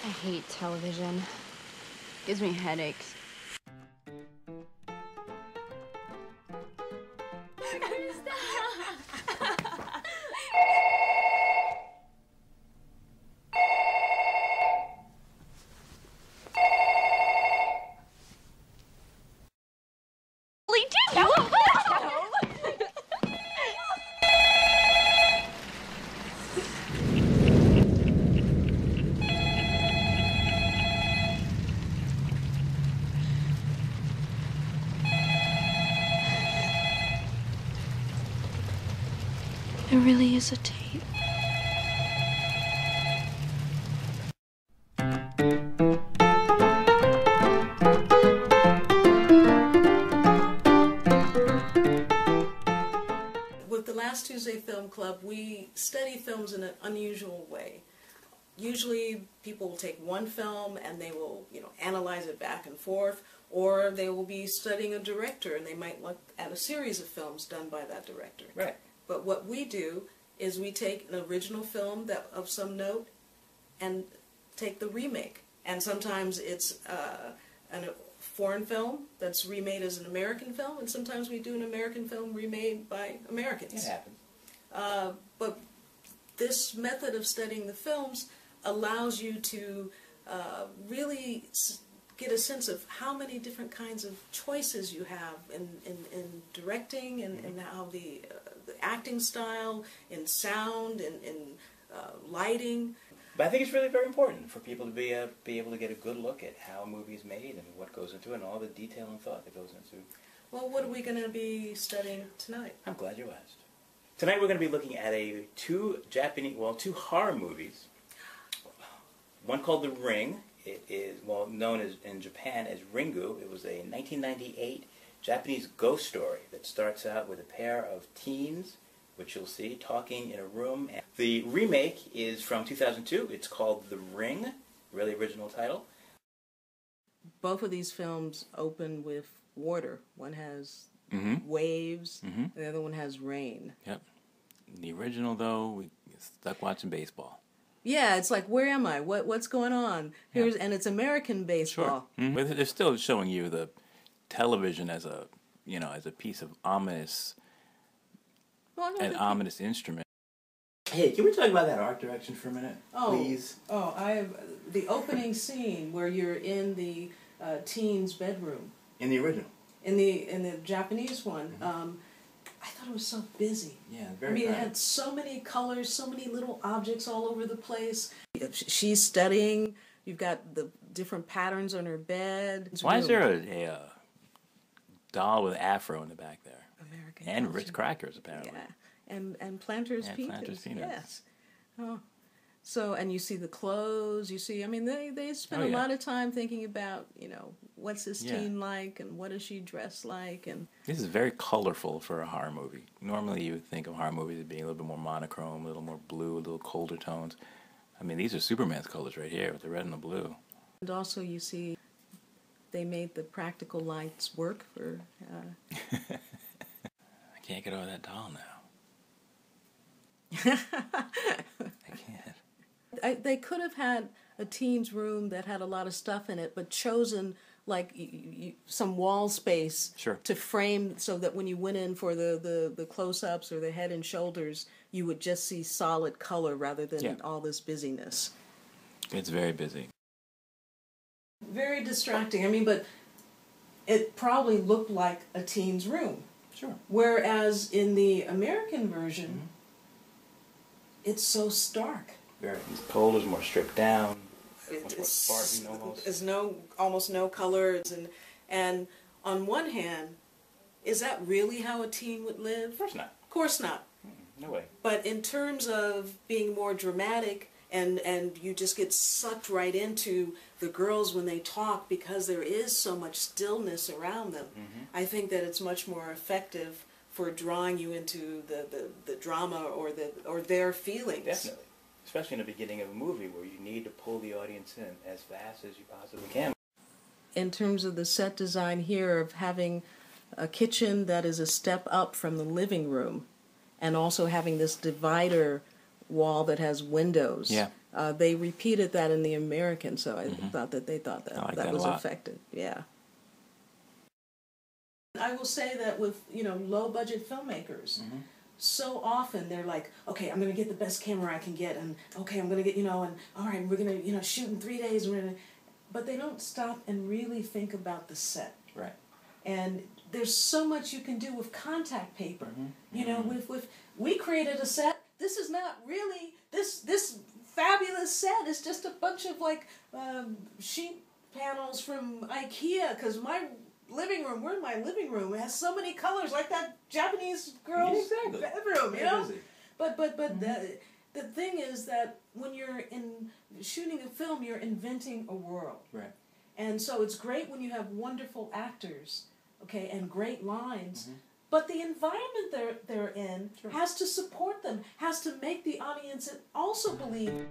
I hate television. Gives me headaches. There really is a tape. With the Last Tuesday Film Club, we study films in an unusual way. Usually people will take one film and they will, analyze it back and forth, or they will be studying a director and they might look at a series of films done by that director. Right. But what we do is we take an original film of some note and take the remake. And sometimes it's a foreign film that's remade as an American film, and sometimes we do an American film remade by Americans. It happens. But this method of studying the films allows you to really get a sense of how many different kinds of choices you have in directing, and how the acting style, in sound, in lighting. But I think it's really very important for people to be able to get a good look at how a movie is made and what goes into it and all the detail and thought that goes into. Well, what are we going to be studying tonight? I'm glad you asked. Tonight we're going to be looking at two horror movies. One called The Ring. It is known as in Japan as RINGU. It was a 1998 Japanese ghost story that starts out with a pair of teens, which you'll see, talking in a room. The remake is from 2002. It's called The Ring, really original title. Both of these films open with water. One has waves, the other one has rain. Yep. The original, though, we stuck watching baseball. Yeah, it's like, where am I? What's going on? And it's American baseball. Sure. But they're still showing you the television as a piece of ominous, ominous instrument. Hey, can we talk about that art direction for a minute, please? Oh, I have the opening scene where you're in the teen's bedroom. In the original. In the Japanese one, I thought it was so busy. Yeah, very. It had so many colors, so many little objects all over the place. She's studying. You've got the different patterns on her bed. Why is there a doll with an afro in the back there? American and culture. Ritz crackers, apparently. Yeah, and Planters Peanuts. Planters Peanuts. Yes. Oh. So, and you see the clothes, you see, they spend a lot of time thinking about, what's this teen like, and what does she dress like, and... This is very colorful for a horror movie. Normally you would think of horror movies as being a little bit more monochrome, a little more blue, a little colder tones. I mean, these are Superman's colors right here, with the red and the blue. And also you see, they made the practical lights work for... I can't get over that doll now. I can't. They could have had a teen's room that had a lot of stuff in it, but chosen like some wall space to frame so that when you went in for the close-ups or the head and shoulders, you would just see solid color rather than all this busyness. It's very busy. Very distracting. But it probably looked like a teen's room. Sure. Whereas in the American version, it's so stark. Very. These colors more stripped down. Much more Spartan almost. There's almost no colors, and on one hand, is that really how a teen would live? Of course not. Of course not. No way. But in terms of being more dramatic, and you just get sucked right into the girls when they talk because there is so much stillness around them. I think that it's much more effective for drawing you into the drama or their feelings. Definitely. Especially in the beginning of a movie where you need to pull the audience in as fast as you possibly can. In terms of the set design here of having a kitchen that is a step up from the living room and also having this divider wall that has windows. Yeah. They repeated that in the American, so I thought that they thought that I like that that was a lot. effective. Yeah. I will say that with, low budget filmmakers, so often they're like, okay, I'm going to get the best camera I can get, and okay, I'm going to get, and all right, we're going to, shoot in 3 days, but they don't stop and really think about the set. Right. And there's so much you can do with contact paper. With we created a set. This is not really this fabulous set. It's just a bunch of sheet panels from IKEA. Because my living room, we're in my living room. It has so many colors, like that Japanese girl's bedroom. But the thing is that when you're shooting a film, you're inventing a world. Right. And so it's great when you have wonderful actors, okay, and great lines. But the environment they're in has to support them, has to make the audience also believe.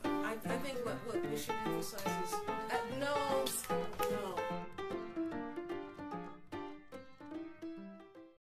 I think what we should emphasize is, no.